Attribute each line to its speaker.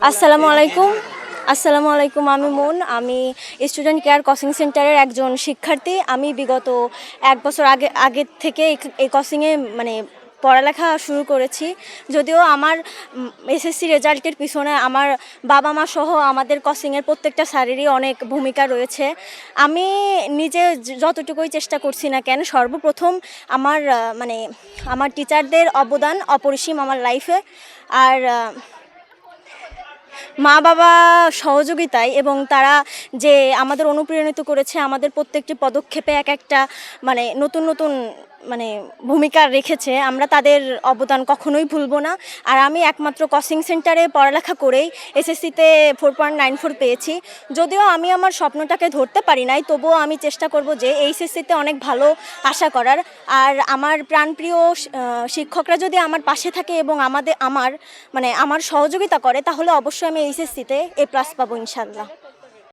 Speaker 1: আসসালামু আলাইকুম। আমি মুন। আমি স্টুডেন্ট কেয়ার কোচিং সেন্টারের একজন শিক্ষার্থী। আমি বিগত ১ বছর আগে থেকে এই কোচিংয়ে মানে পড়ালেখা শুরু করেছি। যদিও আমার এসএসসি রেজাল্টের পিছনে আমার বাবা-মা সহ আমাদের কোচিংয়ের প্রত্যেকটা স্যারেরই অনেক ভূমিকা রয়েছে। আমি নিজে যতটুকুই চেষ্টা করছি না কেন, সর্বপ্রথম আমার আমার টিচারদের অবদান অপরিসীম আমার লাইফে। আর মা-বাবা সহযোগিতায় এবং তারা যে আমাদের অনুপ্রাণিত করেছে, আমাদের প্রত্যেকটি পদক্ষেপে এক একটা নতুন নতুন ভূমিকা রেখেছে। আমরা তাদের অবদান কখনোই ভুলবো না। আর আমি একমাত্র কোচিং সেন্টারে পড়ালেখা করেই এসএসসিতে 4.94 পেয়েছি। যদিও আমি আমার স্বপ্নটাকে ধরতে পারি নাই, তবুও আমি চেষ্টা করব যে এইচএসসিতে অনেক ভালো আশা করার। আর আমার প্রাণপ্রিয় শিক্ষকরা যদি আমার পাশে থাকে এবং আমার সহযোগিতা করে, তাহলে অবশ্যই আমি এইচএসসিতে A+ পাবো ইনশাআল্লাহ।